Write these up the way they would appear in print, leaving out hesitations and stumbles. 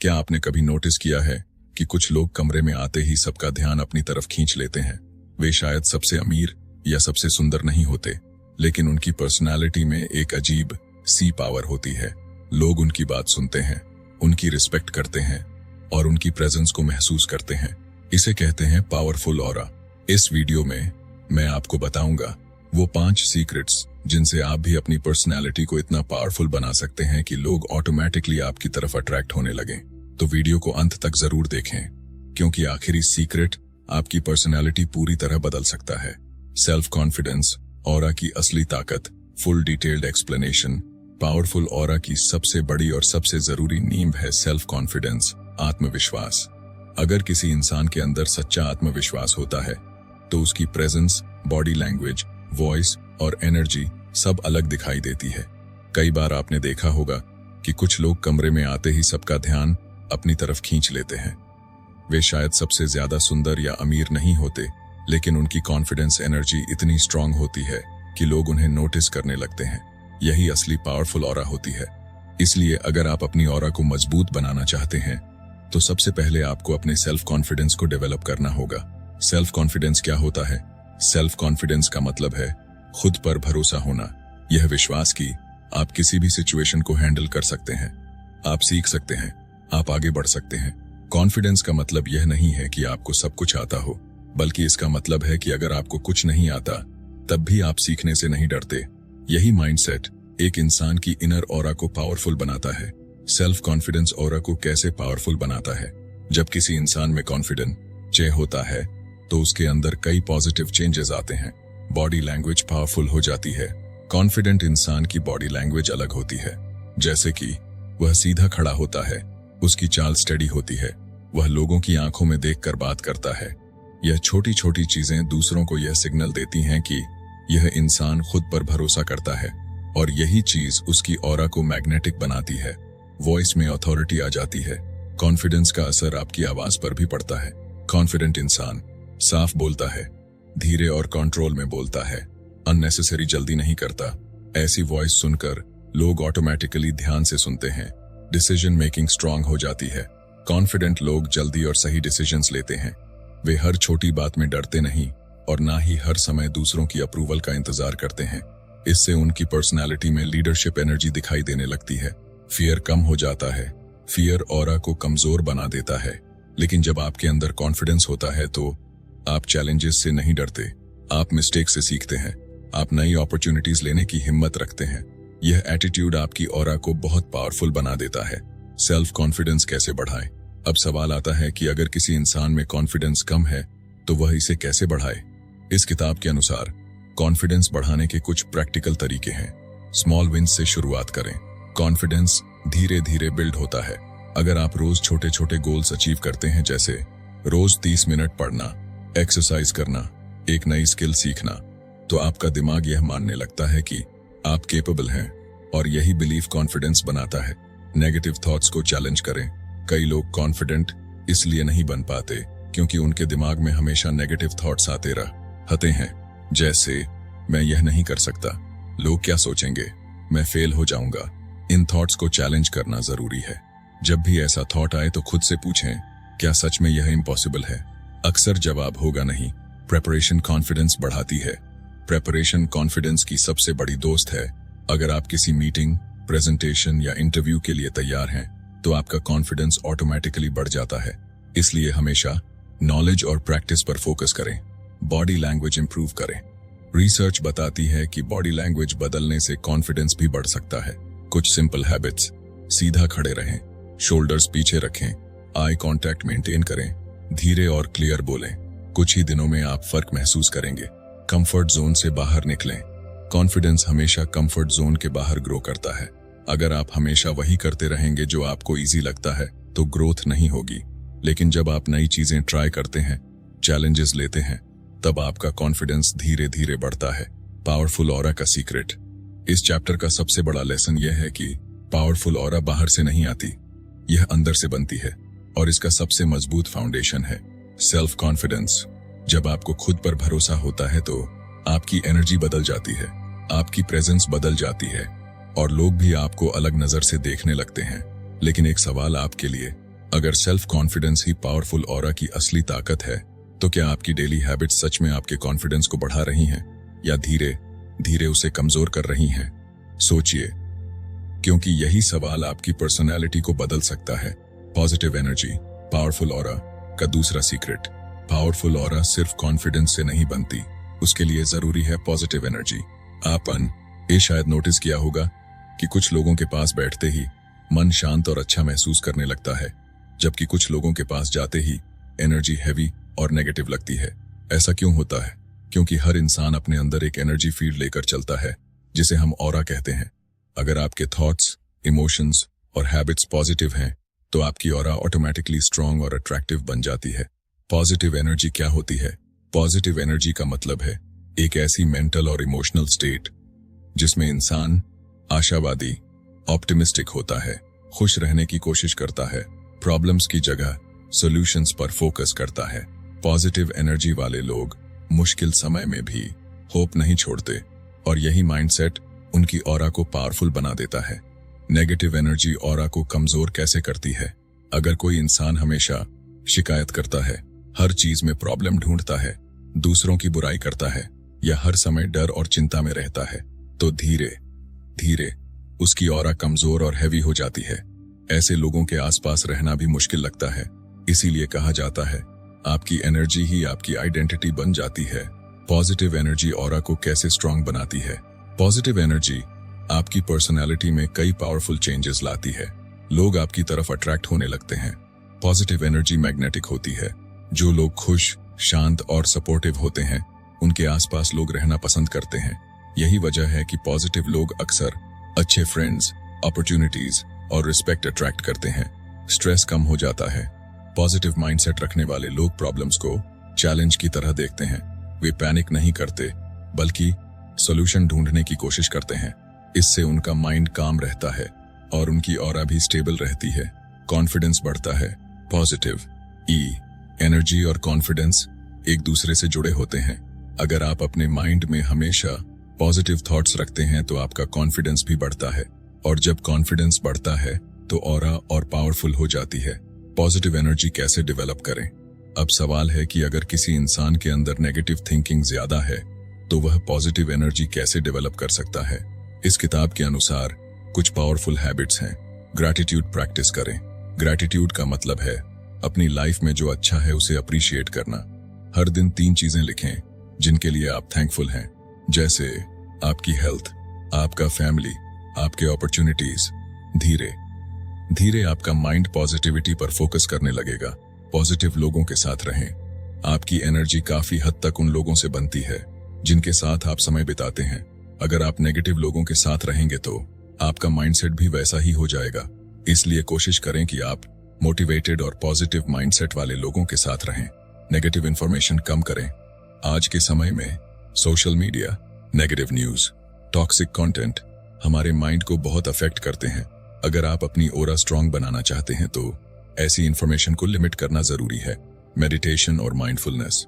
क्या आपने कभी नोटिस किया है कि कुछ लोग कमरे में आते ही सबका ध्यान अपनी तरफ खींच लेते हैं? वे शायद सबसे अमीर या सबसे सुंदर नहीं होते, लेकिन उनकी पर्सनालिटी में एक अजीब सी पावर होती है। लोग उनकी बात सुनते हैं, उनकी रिस्पेक्ट करते हैं और उनकी प्रेजेंस को महसूस करते हैं। इसे कहते हैं पावरफुल ऑरा। इस वीडियो में मैं आपको बताऊंगा वो 5 सीक्रेट्स जिनसे आप भी अपनी पर्सनैलिटी को इतना पावरफुल बना सकते हैं कि लोग ऑटोमेटिकली आपकी तरफ अट्रैक्ट होने लगें। तो वीडियो को अंत तक जरूर देखें, क्योंकि आखिरी सीक्रेट आपकी पर्सनैलिटी पूरी तरह बदल सकता है। सेल्फ कॉन्फिडेंस, ऑरा की असली ताकत, full detailed explanation. Powerful aura की सबसे बड़ी और सबसे जरूरी नींव है सेल्फ कॉन्फिडेंस, आत्मविश्वास। अगर किसी इंसान के अंदर सच्चा आत्मविश्वास होता है तो उसकी प्रेजेंस, बॉडी लैंग्वेज, वॉइस और एनर्जी सब अलग दिखाई देती है। कई बार आपने देखा होगा कि कुछ लोग कमरे में आते ही सबका ध्यान अपनी तरफ खींच लेते हैं। वे शायद सबसे ज्यादा सुंदर या अमीर नहीं होते, लेकिन उनकी कॉन्फिडेंस एनर्जी इतनी स्ट्रांग होती है कि लोग उन्हें नोटिस करने लगते हैं। यही असली पावरफुल ऑरा होती है। इसलिए अगर आप अपनी ऑरा को मजबूत बनाना चाहते हैं तो सबसे पहले आपको अपने सेल्फ कॉन्फिडेंस को डेवलप करना होगा। सेल्फ कॉन्फिडेंस क्या होता है? सेल्फ कॉन्फिडेंस का मतलब है खुद पर भरोसा होना। यह विश्वास कि आप किसी भी सिचुएशन को हैंडल कर सकते हैं, आप सीख सकते हैं, आप आगे बढ़ सकते हैं। कॉन्फिडेंस का मतलब यह नहीं है कि आपको सब कुछ आता हो, बल्कि इसका मतलब है कि अगर आपको कुछ नहीं आता तब भी आप सीखने से नहीं डरते। यही माइंडसेट एक इंसान की इनर ऑरा को पावरफुल बनाता है। सेल्फ कॉन्फिडेंस ऑरा को कैसे पावरफुल बनाता है? जब किसी इंसान में कॉन्फिडेंस होता है तो उसके अंदर कई पॉजिटिव चेंजेस आते हैं। बॉडी लैंग्वेज पावरफुल हो जाती है। कॉन्फिडेंट इंसान की बॉडी लैंग्वेज अलग होती है, जैसे कि वह सीधा खड़ा होता है, उसकी चाल स्टेडी होती है, वह लोगों की आंखों में देखकर बात करता है। यह छोटी छोटी चीजें दूसरों को यह सिग्नल देती हैं कि यह इंसान खुद पर भरोसा करता है, और यही चीज उसकी ऑरा को मैग्नेटिक बनाती है। वॉइस में अथॉरिटी आ जाती है। कॉन्फिडेंस का असर आपकी आवाज पर भी पड़ता है। कॉन्फिडेंट इंसान साफ बोलता है, धीरे और कंट्रोल में बोलता है, अननेसेसरी जल्दी नहीं करता। ऐसी वॉइस सुनकर लोग ऑटोमेटिकली ध्यान से सुनते हैं। डिसीजन मेकिंग स्ट्रांग हो जाती है। कॉन्फिडेंट लोग जल्दी और सही डिसीजंस लेते हैं। वे हर छोटी बात में डरते नहीं और ना ही हर समय दूसरों की अप्रूवल का इंतजार करते हैं। इससे उनकी पर्सनैलिटी में लीडरशिप एनर्जी दिखाई देने लगती है। फियर कम हो जाता है। फियर ऑरा को कमजोर बना देता है, लेकिन जब आपके अंदर कॉन्फिडेंस होता है तो आप चैलेंजेस से नहीं डरते, आप मिस्टेक से सीखते हैं, आप नई अपॉर्चुनिटीज लेने की हिम्मत रखते हैं। यह एटीट्यूड आपकी ऑरा को बहुत पावरफुल बना देता है। सेल्फ कॉन्फिडेंस कैसे बढ़ाएं? अब सवाल आता है कि अगर किसी इंसान में कॉन्फिडेंस कम है तो वह इसे कैसे बढ़ाए? इस किताब के अनुसार कॉन्फिडेंस बढ़ाने के कुछ प्रैक्टिकल तरीके हैं। स्मॉल विन्स से शुरुआत करें। कॉन्फिडेंस धीरे धीरे बिल्ड होता है। अगर आप रोज छोटे छोटे गोल्स अचीव करते हैं, जैसे रोज 30 मिनट पढ़ना, एक्सरसाइज करना, एक नई स्किल सीखना, तो आपका दिमाग यह मानने लगता है कि आप केपेबल हैं, और यही बिलीफ कॉन्फिडेंस बनाता है। नेगेटिव थॉट्स को चैलेंज करें। कई लोग कॉन्फिडेंट इसलिए नहीं बन पाते क्योंकि उनके दिमाग में हमेशा नेगेटिव थॉट्स आते रहते हैं, जैसे मैं यह नहीं कर सकता, लोग क्या सोचेंगे, मैं फेल हो जाऊंगा। इन थॉट्स को चैलेंज करना जरूरी है। जब भी ऐसा थॉट आए तो खुद से पूछें, क्या सच में यह इम्पॉसिबल है? अक्सर जवाब होगा नहीं। प्रेपरेशन कॉन्फिडेंस बढ़ाती है। प्रेपरेशन कॉन्फिडेंस की सबसे बड़ी दोस्त है। अगर आप किसी मीटिंग, प्रेजेंटेशन या इंटरव्यू के लिए तैयार हैं तो आपका कॉन्फिडेंस ऑटोमेटिकली बढ़ जाता है। इसलिए हमेशा नॉलेज और प्रैक्टिस पर फोकस करें। बॉडी लैंग्वेज इंप्रूव करें। रिसर्च बताती है कि बॉडी लैंग्वेज बदलने से कॉन्फिडेंस भी बढ़ सकता है। कुछ सिंपल हैबिट्स: सीधा खड़े रहें, शोल्डर्स पीछे रखें, आई कांटेक्ट मेंटेन करें, धीरे और क्लियर बोलें। कुछ ही दिनों में आप फर्क महसूस करेंगे। कंफर्ट जोन से बाहर निकलें। कॉन्फिडेंस हमेशा कंफर्ट जोन के बाहर ग्रो करता है। अगर आप हमेशा वही करते रहेंगे जो आपको इजी लगता है तो ग्रोथ नहीं होगी। लेकिन जब आप नई चीजें ट्राई करते हैं, चैलेंजेस लेते हैं, तब आपका कॉन्फिडेंस धीरे धीरे बढ़ता है। पावरफुल ऑरा का सीक्रेट। इस चैप्टर का सबसे बड़ा लेसन यह है कि पावरफुल ऑरा बाहर से नहीं आती, यह अंदर से बनती है, और इसका सबसे मजबूत फाउंडेशन है सेल्फ कॉन्फिडेंस। जब आपको खुद पर भरोसा होता है तो आपकी एनर्जी बदल जाती है, आपकी प्रेजेंस बदल जाती है, और लोग भी आपको अलग नजर से देखने लगते हैं। लेकिन एक सवाल आपके लिए, अगर सेल्फ कॉन्फिडेंस ही पावरफुल ऑरा की असली ताकत है, तो क्या आपकी डेली हैबिट्स सच में आपके कॉन्फिडेंस को बढ़ा रही हैं या धीरे धीरे उसे कमजोर कर रही हैं? सोचिए, क्योंकि यही सवाल आपकी पर्सनैलिटी को बदल सकता है। पॉजिटिव एनर्जी, पावरफुल ऑरा का दूसरा सीक्रेट। पावरफुल ऑरा सिर्फ कॉन्फिडेंस से नहीं बनती, उसके लिए जरूरी है पॉजिटिव एनर्जी। ये शायद नोटिस किया होगा कि कुछ लोगों के पास बैठते ही मन शांत और अच्छा महसूस करने लगता है, जबकि कुछ लोगों के पास जाते ही एनर्जी हैवी और नेगेटिव लगती है। ऐसा क्यों होता है? क्योंकि हर इंसान अपने अंदर एक एनर्जी फील्ड लेकर चलता है, जिसे हम ऑरा कहते हैं। अगर आपके थॉट्स, इमोशंस और हैबिट्स पॉजिटिव हैं, तो आपकी ऑरा ऑटोमेटिकली स्ट्रांग और अट्रैक्टिव बन जाती है। पॉजिटिव एनर्जी क्या होती है? पॉजिटिव एनर्जी का मतलब है एक ऐसी मेंटल और इमोशनल स्टेट जिसमें इंसान आशावादी, ऑप्टिमिस्टिक होता है, खुश रहने की कोशिश करता है, प्रॉब्लम्स की जगह सॉल्यूशंस पर फोकस करता है। पॉजिटिव एनर्जी वाले लोग मुश्किल समय में भी होप नहीं छोड़ते, और यही माइंडसेट उनकी ऑरा को पावरफुल बना देता है। नेगेटिव एनर्जी ऑरा को कमजोर कैसे करती है? अगर कोई इंसान हमेशा शिकायत करता है, हर चीज में प्रॉब्लम ढूंढता है, दूसरों की बुराई करता है या हर समय डर और चिंता में रहता है, तो धीरे धीरे उसकी ऑरा कमजोर और हैवी हो जाती है। ऐसे लोगों के आसपास रहना भी मुश्किल लगता है। इसीलिए कहा जाता है, आपकी एनर्जी ही आपकी आइडेंटिटी बन जाती है। पॉजिटिव एनर्जी ऑरा को कैसे स्ट्रांग बनाती है? पॉजिटिव एनर्जी आपकी पर्सनालिटी में कई पावरफुल चेंजेस लाती है। लोग आपकी तरफ अट्रैक्ट होने लगते हैं। पॉजिटिव एनर्जी मैग्नेटिक होती है। जो लोग खुश, शांत और सपोर्टिव होते हैं, उनके आसपास लोग रहना पसंद करते हैं। यही वजह है कि पॉजिटिव लोग अक्सर अच्छे फ्रेंड्स, अपॉर्चुनिटीज और रिस्पेक्ट अट्रैक्ट करते हैं। स्ट्रेस कम हो जाता है। पॉजिटिव माइंडसेट रखने वाले लोग प्रॉब्लम्स को चैलेंज की तरह देखते हैं। वे पैनिक नहीं करते, बल्कि सॉल्यूशन ढूंढने की कोशिश करते हैं। इससे उनका माइंड काम रहता है और उनकी ऑरा भी स्टेबल रहती है। कॉन्फिडेंस बढ़ता है। पॉजिटिव एनर्जी और कॉन्फिडेंस एक दूसरे से जुड़े होते हैं। अगर आप अपने माइंड में हमेशा पॉजिटिव थॉट्स रखते हैं, तो आपका कॉन्फिडेंस भी बढ़ता है, और जब कॉन्फिडेंस बढ़ता है तो ऑरा और पावरफुल हो जाती है। पॉजिटिव एनर्जी कैसे डेवलप करें? अब सवाल है कि अगर किसी इंसान के अंदर नेगेटिव थिंकिंग ज्यादा है, तो वह पॉजिटिव एनर्जी कैसे डेवलप कर सकता है? इस किताब के अनुसार कुछ पावरफुल हैबिट्स हैं। ग्रैटिट्यूड प्रैक्टिस करें। ग्रैटिट्यूड का मतलब है अपनी लाइफ में जो अच्छा है उसे अप्रिशिएट करना। हर दिन 3 चीजें लिखें जिनके लिए आप थैंकफुल हैं, जैसे आपकी हेल्थ, आपका फैमिली, आपके अपॉर्चुनिटीज। धीरे धीरे आपका माइंड पॉजिटिविटी पर फोकस करने लगेगा। पॉजिटिव लोगों के साथ रहें। आपकी एनर्जी काफी हद तक उन लोगों से बनती है जिनके साथ आप समय बिताते हैं। अगर आप नेगेटिव लोगों के साथ रहेंगे तो आपका माइंडसेट भी वैसा ही हो जाएगा। इसलिए कोशिश करें कि आप मोटिवेटेड और पॉजिटिव माइंडसेट वाले लोगों के साथ रहें। नेगेटिव इंफॉर्मेशन कम करें। आज के समय में social media, negative news, toxic content हमारे माइंड को बहुत अफेक्ट करते हैं। अगर आप अपनी ऑरा स्ट्रांग बनाना चाहते हैं, तो ऐसी इंफॉर्मेशन को लिमिट करना जरूरी है। मेडिटेशन और mindfulness.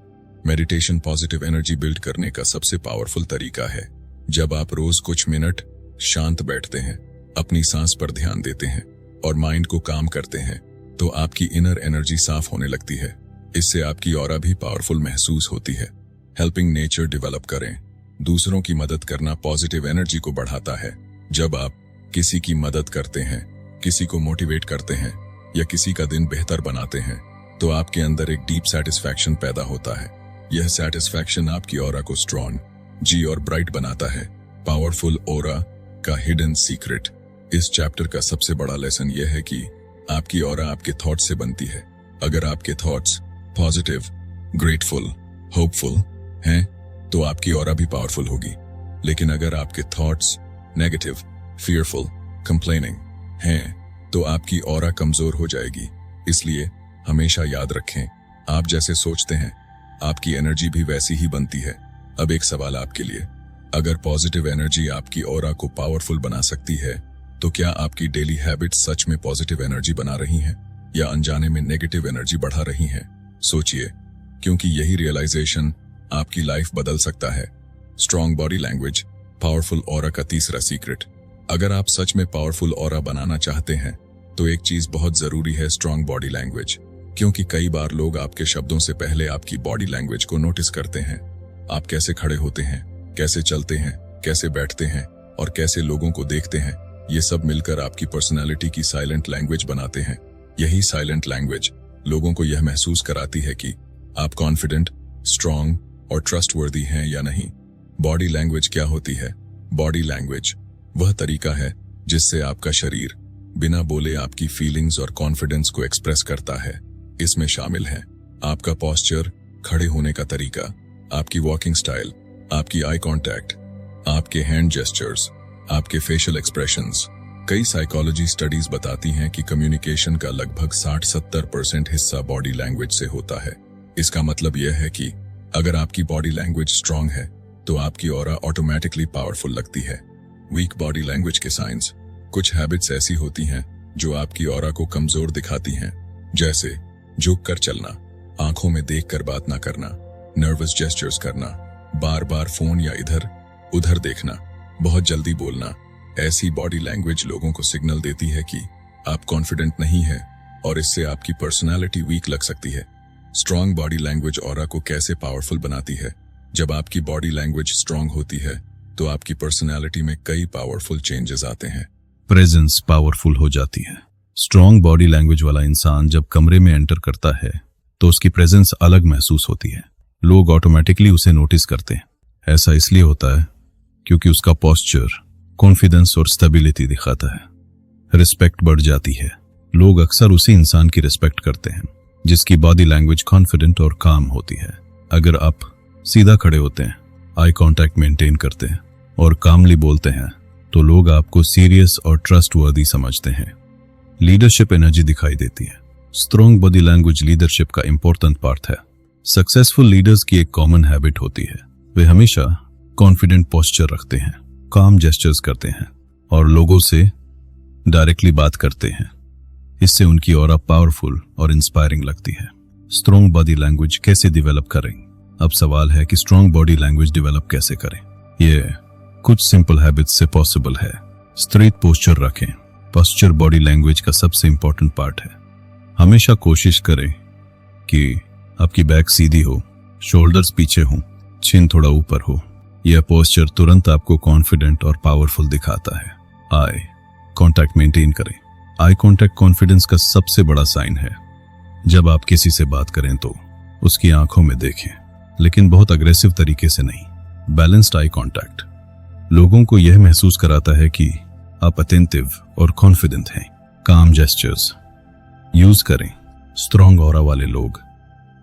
Meditation positive energy build करने का सबसे पावरफुल तरीका है। जब आप रोज कुछ मिनट शांत बैठते हैं, अपनी सांस पर ध्यान देते हैं और माइंड को काम करते हैं, तो आपकी इनर एनर्जी साफ होने लगती है। इससे आपकी ऑरा भी पावरफुल महसूस होती है। हेल्पिंग नेचर डेवलप करें। दूसरों की मदद करना पॉजिटिव एनर्जी को बढ़ाता है। जब आप किसी की मदद करते हैं, किसी को मोटिवेट करते हैं या किसी का दिन बेहतर बनाते हैं, तो आपके अंदर एक डीप सेटिस्फैक्शन पैदा होता है। यह सेटिस्फैक्शन आपकी ऑरा को स्ट्रॉन्ग, और ब्राइट बनाता है। पावरफुल ऑरा का हिडन सीक्रेट। इस चैप्टर का सबसे बड़ा लेसन यह है कि आपकी ऑरा आपके थॉट्स से बनती है। अगर आपके थॉट्स पॉजिटिव, ग्रेटफुल, होपफुल हैं, तो आपकी ऑरा भी पावरफुल होगी। लेकिन अगर आपके थॉट्स नेगेटिव, फियरफुल, कंप्लेनिंग हैं, तो आपकी ऑरा कमजोर हो जाएगी। इसलिए हमेशा याद रखें, आप जैसे सोचते हैं, आपकी एनर्जी भी वैसी ही बनती है। अब एक सवाल आपके लिए, अगर पॉजिटिव एनर्जी आपकी ऑरा को पावरफुल बना सकती है, तो क्या आपकी डेली हैबिट्स सच में पॉजिटिव एनर्जी बना रही हैं या अनजाने में नेगेटिव एनर्जी बढ़ा रही हैं? सोचिए, क्योंकि यही रियलाइजेशन आपकी लाइफ बदल सकता है। Strong body language, powerful aura का तीसरा सीक्रेट। अगर आप सच में पावरफुल ऑरा बनाना चाहते हैं, तो एक चीज बहुत जरूरी है, स्ट्रॉन्ग बॉडी लैंग्वेज। क्योंकि कई बार लोग आपके शब्दों से पहले आपकी बॉडी लैंग्वेज को नोटिस करते हैं। आप कैसे खड़े होते हैं, कैसे चलते हैं, कैसे बैठते हैं और कैसे लोगों को देखते हैं, ये सब मिलकर आपकी पर्सनालिटी की साइलेंट लैंग्वेज बनाते हैं। यही साइलेंट लैंग्वेज लोगों को यह महसूस कराती है कि आप कॉन्फिडेंट, स्ट्रॉन्ग और ट्रस्टवर्दी हैं या नहीं। बॉडी लैंग्वेज क्या होती है? बॉडी लैंग्वेज वह तरीका है जिससे आपका शरीर बिना बोले आपकी फीलिंग्स और कॉन्फिडेंस को एक्सप्रेस करता है। इसमें शामिल है आपका पोस्चर, खड़े होने का तरीका, आपकी वॉकिंग स्टाइल, आपकी आई कांटेक्ट, आपके हैंड जेस्चर्स, आपके फेशियल एक्सप्रेशंस। कई साइकोलॉजी स्टडीज बताती हैं कि कम्युनिकेशन का लगभग 60-70% हिस्सा बॉडी लैंग्वेज से होता है। इसका मतलब यह है कि अगर आपकी बॉडी लैंग्वेज स्ट्रांग है तो आपकी ऑरा ऑटोमेटिकली पावरफुल लगती है। वीक बॉडी लैंग्वेज के साइंस। कुछ हैबिट्स ऐसी होती हैं जो आपकी ऑरा को कमजोर दिखाती हैं, जैसे झुक कर चलना, आंखों में देखकर बात ना करना, नर्वस जेस्चर्स करना, बार बार फोन या इधर उधर देखना, बहुत जल्दी बोलना। ऐसी बॉडी लैंग्वेज लोगों को सिग्नल देती है कि आप कॉन्फिडेंट नहीं है और इससे आपकी पर्सनालिटी वीक लग सकती है। स्ट्रांग बॉडी लैंग्वेज ऑरा को कैसे पावरफुल बनाती है? जब आपकी बॉडी लैंग्वेज स्ट्रांग होती है तो आपकी पर्सनालिटी में कई पावरफुल चेंजेस आते हैं। प्रेजेंस पावरफुल हो जाती है। स्ट्रांग बॉडी लैंग्वेज वाला इंसान जब कमरे में एंटर करता है तो उसकी प्रेजेंस अलग महसूस होती है। लोग ऑटोमेटिकली उसे नोटिस करते हैं। ऐसा इसलिए होता है क्योंकि उसका पोस्चर कॉन्फिडेंस और स्टेबिलिटी दिखाता है। रिस्पेक्ट बढ़ जाती है। लोग अक्सर उसी इंसान की रिस्पेक्ट करते हैं जिसकी बॉडी लैंग्वेज कॉन्फिडेंट और काम होती है। अगर आप सीधा खड़े होते हैं, आई कांटेक्ट मेंटेन करते हैं और कामली बोलते हैं तो लोग आपको सीरियस और ट्रस्टवर्दी समझते हैं। लीडरशिप एनर्जी दिखाई देती है। स्ट्रॉन्ग बॉडी लैंग्वेज लीडरशिप का इंपॉर्टेंट पार्ट है। सक्सेसफुल लीडर्स की एक कॉमन हैबिट होती है, वे हमेशा कॉन्फिडेंट पोस्चर रखते हैं, काम जेस्चर्स करते हैं और लोगों से डायरेक्टली बात करते हैं। इससे उनकी ऑरा पावरफुल और इंस्पायरिंग लगती है। स्ट्रॉन्ग बॉडी लैंग्वेज कैसे डेवलप करें? अब सवाल है कि स्ट्रॉन्ग बॉडी लैंग्वेज डेवलप कैसे करें? ये कुछ सिंपल हैबिट्स से पॉसिबल है। स्ट्रेट पोस्चर रखें। पोस्चर बॉडी लैंग्वेज का सबसे इंपॉर्टेंट पार्ट है। हमेशा कोशिश करें कि आपकी बैक सीधी हो, शोल्डर्स पीछे हो, चिन थोड़ा ऊपर हो। यह पोस्चर तुरंत आपको कॉन्फिडेंट और पावरफुल दिखाता है। आई कांटेक्ट मेंटेन करें। आई कांटेक्ट कॉन्फिडेंस का सबसे बड़ा साइन है। जब आप किसी से बात करें तो उसकी आंखों में देखें, लेकिन बहुत अग्रेसिव तरीके से नहीं। बैलेंस्ड आई कांटेक्ट लोगों को यह महसूस कराता है कि आप अटेंटिव और कॉन्फिडेंट हैं। काम जेस्चर्स यूज करें। स्ट्रॉन्ग ऑरा वाले लोग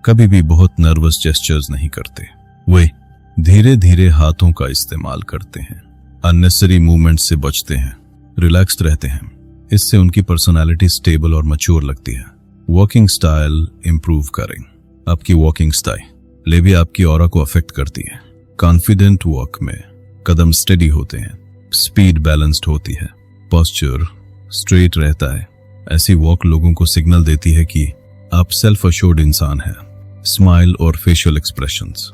कभी भी बहुत नर्वस जेस्चर्स नहीं करते। वे धीरे धीरे हाथों का इस्तेमाल करते हैं, अननेसेसरी मूवमेंट से बचते हैं, रिलैक्स्ड रहते हैं। इससे उनकी पर्सनालिटी स्टेबल और मैच्योर लगती है। वॉकिंग स्टाइल इंप्रूव करें। आपकी वॉकिंग स्टाइल भी आपकी ऑरा को अफेक्ट करती है। कॉन्फिडेंट वॉक में कदम स्टेडी होते हैं, स्पीड बैलेंस्ड होती है, पोस्चर स्ट्रेट रहता है। ऐसी वॉक लोगों को सिग्नल देती है कि आप सेल्फ अश्योर्ड इंसान हैं। स्माइल और फेशियल एक्सप्रेशंस।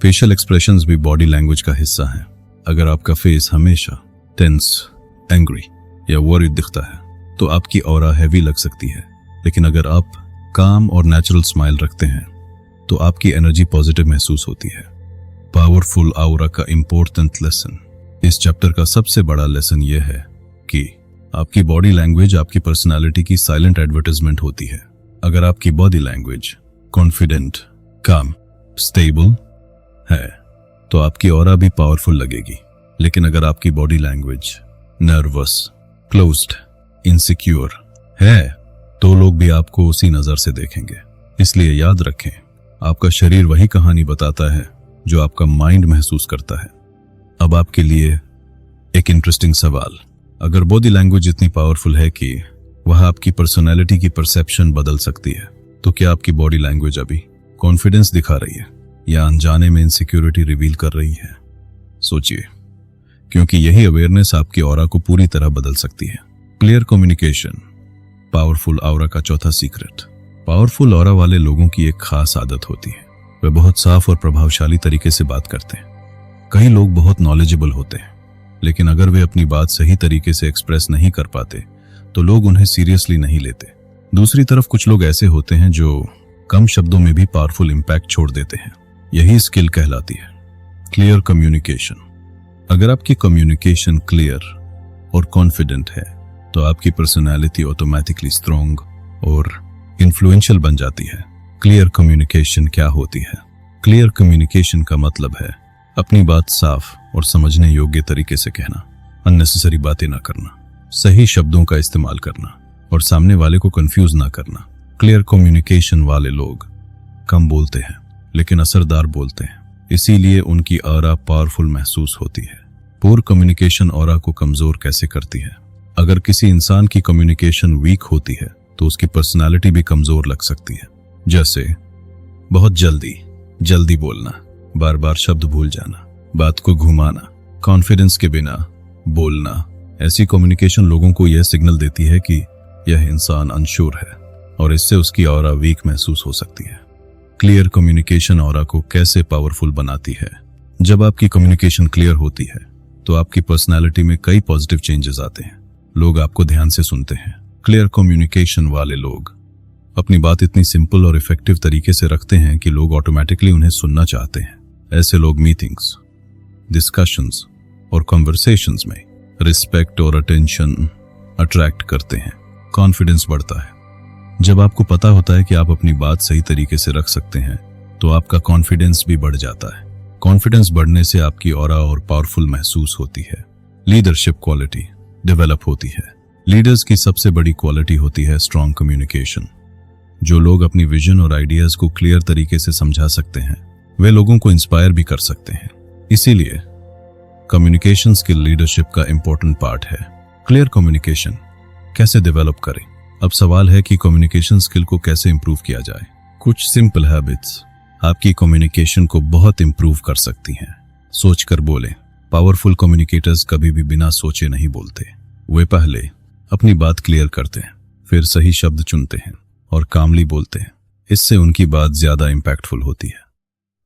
फेशियल एक्सप्रेशंस भी बॉडी लैंग्वेज का हिस्सा है। अगर आपका फेस हमेशा टेंस, एंग्री या वरीड दिखता है तो आपकी ऑरा हैवी लग सकती है। लेकिन अगर आप काम और नेचुरल स्माइल रखते हैं तो आपकी एनर्जी पॉजिटिव महसूस होती है। पावरफुल ऑरा का इंपॉर्टेंट लेसन। इस चैप्टर का सबसे बड़ा लेसन यह है कि आपकी बॉडी लैंग्वेज आपकी पर्सनालिटी की साइलेंट एडवर्टाइजमेंट होती है। अगर आपकी बॉडी लैंग्वेज कॉन्फिडेंट, काम, स्टेबल है तो आपकी ऑरा भी पावरफुल लगेगी। लेकिन अगर आपकी body language nervous, closed, insecure है तो लोग भी आपको उसी नजर से देखेंगे। इसलिए याद रखें, आपका शरीर वही कहानी बताता है जो आपका माइंड महसूस करता है। अब आपके लिए एक इंटरेस्टिंग सवाल। अगर बॉडी लैंग्वेज इतनी पावरफुल है कि वह आपकी पर्सनालिटी की परसेप्शन बदल सकती है, तो क्या आपकी बॉडी लैंग्वेज अभी कॉन्फिडेंस दिखा रही है या अनजाने में इनसिक्योरिटी रिवील कर रही है? सोचिए, क्योंकि यही अवेयरनेस आपकी ऑरा को पूरी तरह बदल सकती है। क्लियर कम्युनिकेशन पावरफुल ऑरा का चौथा सीक्रेट। पावरफुल ऑरा वाले लोगों की एक खास आदत होती है, वे बहुत साफ और प्रभावशाली तरीके से बात करते हैं। कई लोग बहुत नॉलेजेबल होते हैं, लेकिन अगर वे अपनी बात सही तरीके से एक्सप्रेस नहीं कर पाते तो लोग उन्हें सीरियसली नहीं लेते। दूसरी तरफ कुछ लोग ऐसे होते हैं जो कम शब्दों में भी पावरफुल इंपैक्ट छोड़ देते हैं। यही स्किल कहलाती है क्लियर कम्युनिकेशन। अगर आपकी कम्युनिकेशन क्लियर और कॉन्फिडेंट है तो आपकी पर्सनालिटी ऑटोमेटिकली स्ट्रॉन्ग और इन्फ्लुएंशियल बन जाती है। क्लियर कम्युनिकेशन क्या होती है? क्लियर कम्युनिकेशन का मतलब है अपनी बात साफ और समझने योग्य तरीके से कहना, अननेसेसरी बातें ना करना, सही शब्दों का इस्तेमाल करना और सामने वाले को कंफ्यूज ना करना। क्लियर कम्युनिकेशन वाले लोग कम बोलते हैं लेकिन असरदार बोलते हैं, इसीलिए उनकी ऑरा पावरफुल महसूस होती है। पुअर कम्युनिकेशन ऑरा को कमजोर कैसे करती है? अगर किसी इंसान की कम्युनिकेशन वीक होती है तो उसकी पर्सनालिटी भी कमजोर लग सकती है। जैसे बहुत जल्दी बोलना, बार बार शब्द भूल जाना, बात को घुमाना, कॉन्फिडेंस के बिना बोलना। ऐसी कम्युनिकेशन लोगों को यह सिग्नल देती है कि यह इंसान अनश्योर है और इससे उसकी ऑरा वीक महसूस हो सकती है। क्लियर कम्युनिकेशन ऑरा को कैसे पावरफुल बनाती है? जब आपकी कम्युनिकेशन क्लियर होती है तो आपकी पर्सनालिटी में कई पॉजिटिव चेंजेस आते हैं। लोग आपको ध्यान से सुनते हैं। क्लियर कम्युनिकेशन वाले लोग अपनी बात इतनी सिंपल और इफेक्टिव तरीके से रखते हैं कि लोग ऑटोमेटिकली उन्हें सुनना चाहते हैं। ऐसे लोग मीटिंग्स, डिस्कशंस और कॉन्वर्सेशंस में रिस्पेक्ट और अटेंशन अट्रैक्ट करते हैं। कॉन्फिडेंस बढ़ता है। जब आपको पता होता है कि आप अपनी बात सही तरीके से रख सकते हैं तो आपका कॉन्फिडेंस भी बढ़ जाता है। कॉन्फिडेंस बढ़ने से आपकी ऑरा और पावरफुल महसूस होती है। लीडरशिप क्वालिटी डेवलप होती है। लीडर्स की सबसे बड़ी क्वालिटी होती है स्ट्रॉन्ग कम्युनिकेशन। जो लोग अपनी विजन और आइडियाज को क्लियर तरीके से समझा सकते हैं वे लोगों को इंस्पायर भी कर सकते हैं। इसीलिए कम्युनिकेशन स्किल लीडरशिप का इंपॉर्टेंट पार्ट है। क्लियर कम्युनिकेशन कैसे डेवलप करें? अब सवाल है कि कम्युनिकेशन स्किल को कैसे इंप्रूव किया जाए। कुछ सिंपल हैबिट्स आपकी कम्युनिकेशन को बहुत इंप्रूव कर सकती हैं। सोचकर बोलें। पावरफुल कम्युनिकेटर्स कभी भी बिना सोचे नहीं बोलते। वे पहले अपनी बात क्लियर करते हैं, फिर सही शब्द चुनते हैं और कामली बोलते हैं। इससे उनकी बात ज्यादा इंपैक्टफुल होती है।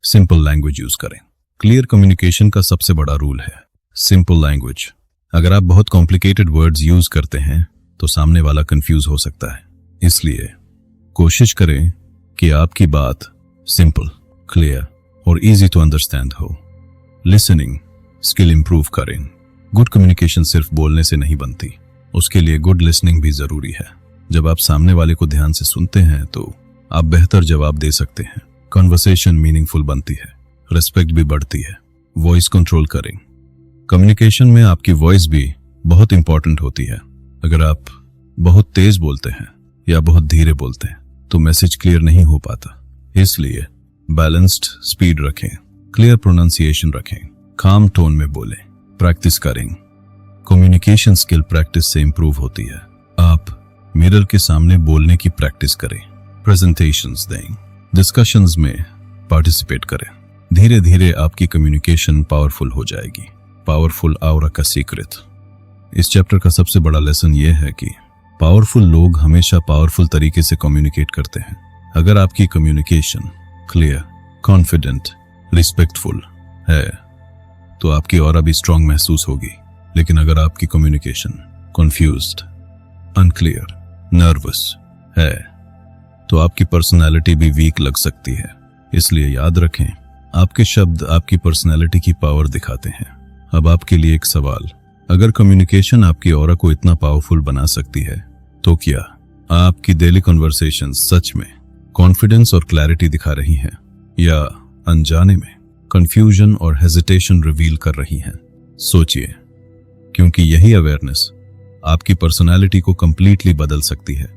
सिंपल लैंग्वेज यूज करें। क्लियर कम्युनिकेशन का सबसे बड़ा रूल है सिंपल लैंग्वेज। अगर आप बहुत कॉम्प्लिकेटेड वर्ड्स यूज करते हैं तो सामने वाला कंफ्यूज हो सकता है। इसलिए कोशिश करें कि आपकी बात सिंपल, क्लियर और इजी टू अंडरस्टैंड हो। लिसनिंग स्किल इंप्रूव करें। गुड कम्युनिकेशन सिर्फ बोलने से नहीं बनती, उसके लिए गुड लिसनिंग भी जरूरी है। जब आप सामने वाले को ध्यान से सुनते हैं तो आप बेहतर जवाब दे सकते हैं। कन्वर्सेशन मीनिंगफुल बनती है, रिस्पेक्ट भी बढ़ती है। वॉइस कंट्रोल करें। कम्युनिकेशन में आपकी वॉइस भी बहुत इंपॉर्टेंट होती है। अगर आप बहुत तेज बोलते हैं या बहुत धीरे बोलते हैं तो मैसेज क्लियर नहीं हो पाता। इसलिए बैलेंस्ड स्पीड रखें, क्लियर प्रोनाउंसिएशन रखें, काम टोन में बोलें। प्रैक्टिस करें। कम्युनिकेशन स्किल प्रैक्टिस से इंप्रूव होती है। आप मिरर के सामने बोलने की प्रैक्टिस करें, प्रेजेंटेशंस दें, डिस्कशंस में पार्टिसिपेट करें। धीरे धीरे आपकी कम्युनिकेशन पावरफुल हो जाएगी। पावरफुल ऑरा का सीक्रेट। इस चैप्टर का सबसे बड़ा लेसन यह है कि पावरफुल लोग हमेशा पावरफुल तरीके से कम्युनिकेट करते हैं। अगर आपकी कम्युनिकेशन क्लियर, कॉन्फिडेंट, रिस्पेक्टफुल है तो आपकी ऑरा भी स्ट्रांग महसूस होगी। लेकिन अगर आपकी कम्युनिकेशन कन्फ्यूज्ड, अनक्लियर, नर्वस है तो आपकी पर्सनालिटी भी वीक लग सकती है। इसलिए याद रखें, आपके शब्द आपकी पर्सनालिटी की पावर दिखाते हैं। अब आपके लिए एक सवाल, अगर कम्युनिकेशन आपकी ऑरा को इतना पावरफुल बना सकती है तो क्या आपकी डेली कन्वर्सेशन सच में कॉन्फिडेंस और क्लैरिटी दिखा रही हैं या अनजाने में कंफ्यूजन और हेजिटेशन रिवील कर रही हैं? सोचिए, क्योंकि यही अवेयरनेस आपकी पर्सनालिटी को कंप्लीटली बदल सकती है।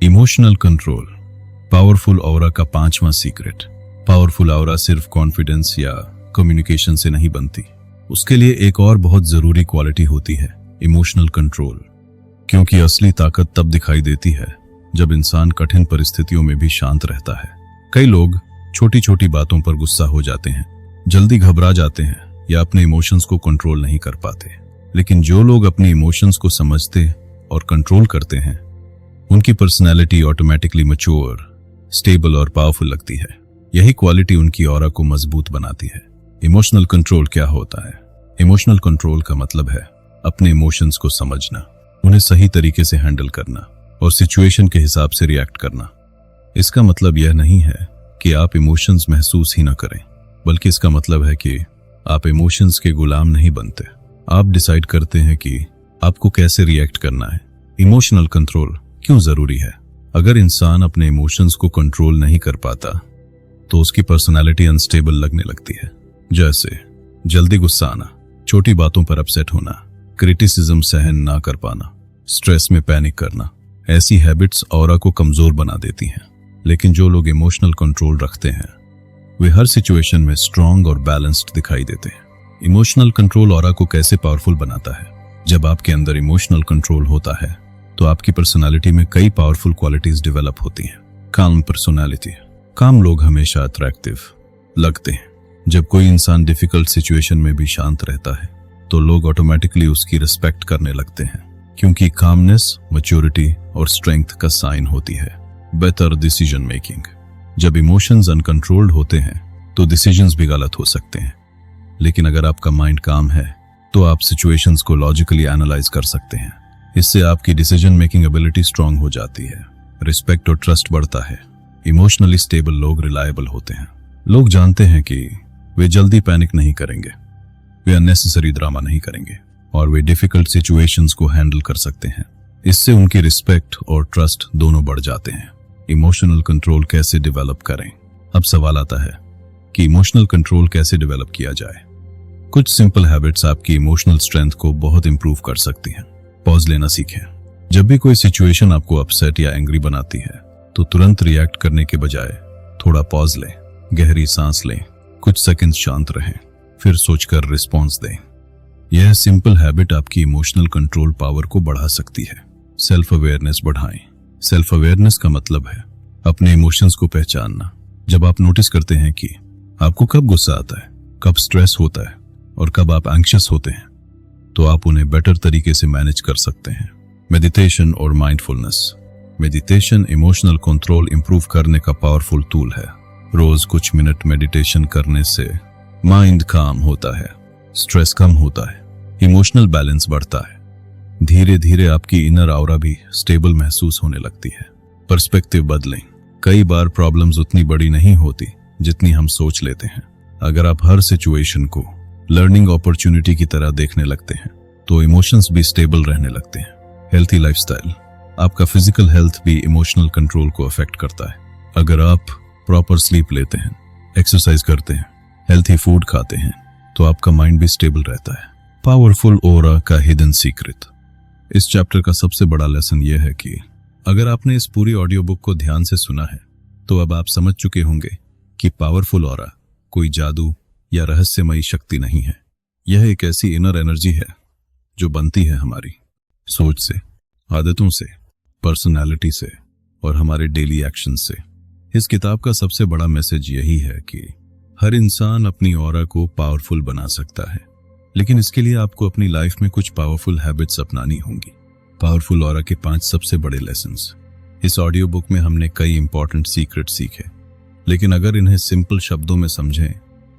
इमोशनल कंट्रोल पावरफुल ऑरा का 5वां सीक्रेट। पावरफुल ऑरा सिर्फ कॉन्फिडेंस या कम्युनिकेशन से नहीं बनती, उसके लिए एक और बहुत जरूरी क्वालिटी होती है, इमोशनल कंट्रोल। क्योंकि असली ताकत तब दिखाई देती है जब इंसान कठिन परिस्थितियों में भी शांत रहता है। कई लोग छोटी छोटी बातों पर गुस्सा हो जाते हैं, जल्दी घबरा जाते हैं या अपने इमोशंस को कंट्रोल नहीं कर पाते। लेकिन जो लोग अपने इमोशंस को समझते और कंट्रोल करते हैं उनकी पर्सनैलिटी ऑटोमेटिकली मैच्योर, स्टेबल और पावरफुल लगती है। यही क्वालिटी उनकी ऑरा को मजबूत बनाती है। इमोशनल कंट्रोल क्या होता है? इमोशनल कंट्रोल का मतलब है अपने इमोशंस को समझना, उन्हें सही तरीके से हैंडल करना और सिचुएशन के हिसाब से रिएक्ट करना। इसका मतलब यह नहीं है कि आप इमोशंस महसूस ही ना करें, बल्कि इसका मतलब है कि आप इमोशंस के गुलाम नहीं बनते। आप डिसाइड करते हैं कि आपको कैसे रिएक्ट करना है। इमोशनल कंट्रोल क्यों जरूरी है? अगर इंसान अपने इमोशंस को कंट्रोल नहीं कर पाता तो उसकी पर्सनालिटी अनस्टेबल लगने लगती है। जैसे जल्दी गुस्सा आना, छोटी बातों पर अपसेट होना, क्रिटिसिज्म सहन ना कर पाना, स्ट्रेस में पैनिक करना। ऐसी हैबिट्स ऑरा को कमजोर बना देती हैं। लेकिन जो लोग इमोशनल कंट्रोल रखते हैं वे हर सिचुएशन में स्ट्रांग और बैलेंस्ड दिखाई देते हैं। इमोशनल कंट्रोल ऑरा को कैसे पावरफुल बनाता है? जब आपके अंदर इमोशनल कंट्रोल होता है तो आपकी पर्सनालिटी में कई पावरफुल क्वालिटीज डेवलप होती हैं। काम पर्सनालिटी। काम लोग हमेशा अट्रैक्टिव लगते हैं। जब कोई इंसान डिफिकल्ट सिचुएशन में भी शांत रहता है तो लोग ऑटोमेटिकली उसकी रिस्पेक्ट करने लगते हैं, क्योंकि कामनेस मैच्योरिटी और स्ट्रेंथ का साइन होती है। Better decision making. जब इमोशंस अनकंट्रोल्ड होते हैं तो डिसीजंस भी गलत हो सकते हैं, लेकिन अगर आपका माइंड काम है तो आप सिचुएशंस को लॉजिकली एनालाइज कर सकते हैं। इससे आपकी डिसीजन मेकिंग एबिलिटी स्ट्रांग हो जाती है। रिस्पेक्ट और ट्रस्ट बढ़ता है। इमोशनली स्टेबल लोग रिलायबल होते हैं। लोग जानते हैं कि वे जल्दी पैनिक नहीं करेंगे, वे अननेसेसरी ड्रामा नहीं करेंगे और वे डिफिकल्ट सिचुएशंस को हैंडल कर सकते हैं। इससे उनकी रिस्पेक्ट और ट्रस्ट दोनों बढ़ जाते हैं। इमोशनल कंट्रोल कैसे डेवलप करें? अब सवाल आता है कि इमोशनल कंट्रोल कैसे डेवलप किया जाए। कुछ सिंपल हैबिट्स आपकी इमोशनल स्ट्रेंथ को बहुत इंप्रूव कर सकती हैं। पॉज लेना सीखें। जब भी कोई सिचुएशन आपको अपसेट या एंग्री बनाती है तो तुरंत रिएक्ट करने के बजाय थोड़ा पॉज लें, गहरी सांस लें, कुछ सेकंड शांत रहें, फिर सोचकर रिस्पॉन्स दें। यह सिंपल हैबिट आपकी इमोशनल कंट्रोल पावर को बढ़ा सकती है। सेल्फ अवेयरनेस बढ़ाएं। सेल्फ अवेयरनेस का मतलब है अपने इमोशंस को पहचानना। जब आप नोटिस करते हैं कि आपको कब गुस्सा आता है, कब स्ट्रेस होता है और कब आप एंग्शियस होते हैं, तो आप उन्हें बेटर तरीके से मैनेज कर सकते हैं। मेडिटेशन और mindfulness. Meditation emotional control improve करने का पावरफुल टूल है। रोज कुछ मिनट मेडिटेशन करने से माइंड काम होता है, स्ट्रेस कम होता है, इमोशनल बैलेंस बढ़ता है। धीरे धीरे आपकी इनर ऑरा भी स्टेबल महसूस होने लगती है। पर्सपेक्टिव बदलें। कई बार प्रॉब्लम्स उतनी बड़ी नहीं होती जितनी हम सोच लेते हैं। अगर आप हर सिचुएशन को लर्निंग अपॉर्चुनिटी की तरह देखने लगते हैं तो इमोशंस भी स्टेबल रहने लगते हैं। Healthy lifestyle. आपका फिजिकल हेल्थ भी इमोशनल कंट्रोल को अफेक्ट करता है। अगर आप प्रॉपर स्लीप लेते हैं, एक्सरसाइज करते हैं, हेल्थी फूड खाते हैं तो आपका माइंड भी स्टेबल रहता है। पावरफुल ऑरा का हिडन सीक्रेट। इस चैप्टर का सबसे बड़ा लेसन यह है कि अगर आपने इस पूरी ऑडियो बुक को ध्यान से सुना है तो अब आप समझ चुके होंगे कि पावरफुल ऑरा कोई जादू या रहस्यमयी शक्ति नहीं है। यह एक ऐसी इनर एनर्जी है जो बनती है हमारी सोच से, आदतों से, पर्सनालिटी से और हमारे डेली एक्शन से। इस किताब का सबसे बड़ा मैसेज यही है कि हर इंसान अपनी ऑरा को पावरफुल बना सकता है, लेकिन इसके लिए आपको अपनी लाइफ में कुछ पावरफुल हैबिट्स अपनानी होंगी। पावरफुल ऑरा के 5 सबसे बड़े लेसन्स। इस ऑडियो बुक में हमने कई इंपॉर्टेंट सीक्रेट सीखे, लेकिन अगर इन्हें सिंपल शब्दों में समझें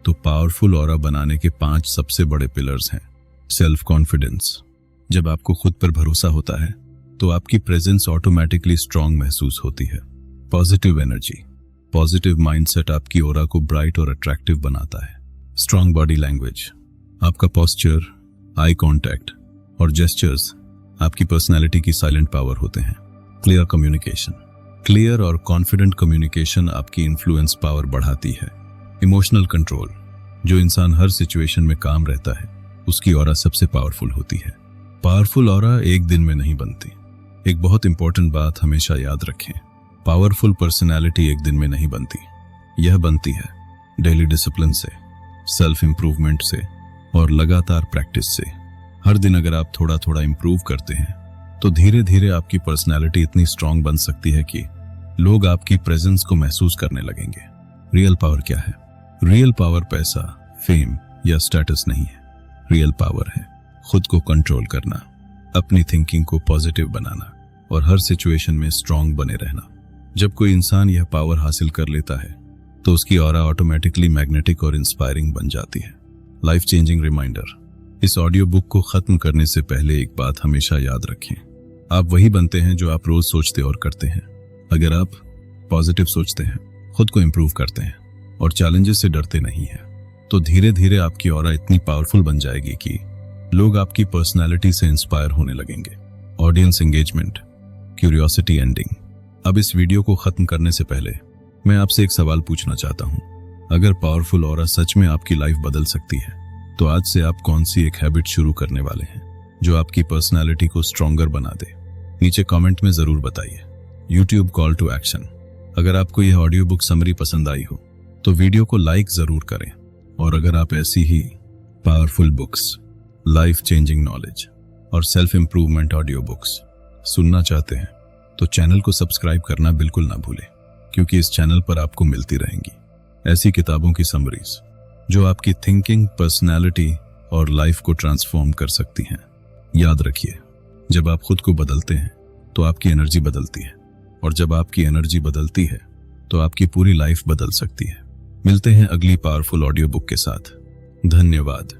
तो पावरफुल ऑरा बनाने के 5 सबसे बड़े पिलर्स हैं। Self confidence. जब आपको खुद पर भरोसा होता है तो आपकी प्रेजेंस ऑटोमेटिकली स्ट्रांग महसूस होती है। Positive energy. पॉजिटिव माइंडसेट आपकी ऑरा को ब्राइट और अट्रैक्टिव बनाता है। Strong body language. आपका पोस्चर, आई कांटेक्ट और जेस्चर्स आपकी पर्सनैलिटी की साइलेंट पावर होते हैं। Clear communication. क्लियर और कॉन्फिडेंट कम्युनिकेशन आपकी इन्फ्लुएंस पावर बढ़ाती है। Emotional control. जो इंसान हर सिचुएशन में काम रहता है उसकी ऑरा सबसे पावरफुल होती है। पावरफुल ऑरा एक दिन में नहीं बनती। एक बहुत इंपॉर्टेंट बात हमेशा याद रखें, पावरफुल पर्सनैलिटी एक दिन में नहीं बनती। यह बनती है डेली डिसिप्लिन से, सेल्फ इंप्रूवमेंट से और लगातार प्रैक्टिस से। हर दिन अगर आप थोड़ा थोड़ा इंप्रूव करते हैं तो धीरे धीरे आपकी पर्सनैलिटी इतनी स्ट्रांग बन सकती है कि लोग आपकी प्रेजेंस को महसूस करने लगेंगे। रियल पावर क्या है? रियल पावर पैसा, फेम या स्टेटस नहीं है। रियल पावर है खुद को कंट्रोल करना, अपनी थिंकिंग को पॉजिटिव बनाना और हर सिचुएशन में स्ट्रांग बने रहना। जब कोई इंसान यह पावर हासिल कर लेता है तो उसकी ऑरा ऑटोमेटिकली मैग्नेटिक और इंस्पायरिंग बन जाती है। Life changing reminder. इस ऑडियो बुक को खत्म करने से पहले एक बात हमेशा याद रखें, आप वही बनते हैं जो आप रोज सोचते और करते हैं। अगर आप पॉजिटिव सोचते हैं, खुद को इंप्रूव करते हैं और चैलेंजेस से डरते नहीं हैं, तो धीरे धीरे आपकी ऑरा इतनी पावरफुल बन जाएगी कि लोग आपकी पर्सनालिटी से इंस्पायर होने लगेंगे। Audience engagement, curiosity ending. अब इस वीडियो को खत्म करने से पहले मैं आपसे एक सवाल पूछना चाहता हूं। अगर पावरफुल ऑरा सच में आपकी लाइफ बदल सकती है, तो आज से आप कौन सी एक हैबिट शुरू करने वाले हैं जो आपकी पर्सनालिटी को स्ट्रॉन्गर बना दे? नीचे कमेंट में जरूर बताइए। YouTube call to action. अगर आपको यह ऑडियो बुक समरी पसंद आई हो तो वीडियो को लाइक जरूर करें, और अगर आप ऐसी ही powerful books, life changing knowledge और सेल्फ इंप्रूवमेंट ऑडियो बुक्स सुनना चाहते हैं तो चैनल को सब्सक्राइब करना बिल्कुल ना भूलें, क्योंकि इस चैनल पर आपको मिलती रहेंगी ऐसी किताबों की समरीज जो आपकी थिंकिंग, पर्सनैलिटी और लाइफ को ट्रांसफॉर्म कर सकती हैं। याद रखिए, जब आप खुद को बदलते हैं तो आपकी एनर्जी बदलती है, और जब आपकी एनर्जी बदलती है तो आपकी पूरी लाइफ बदल सकती है। मिलते हैं अगली पावरफुल ऑडियो बुक के साथ। धन्यवाद।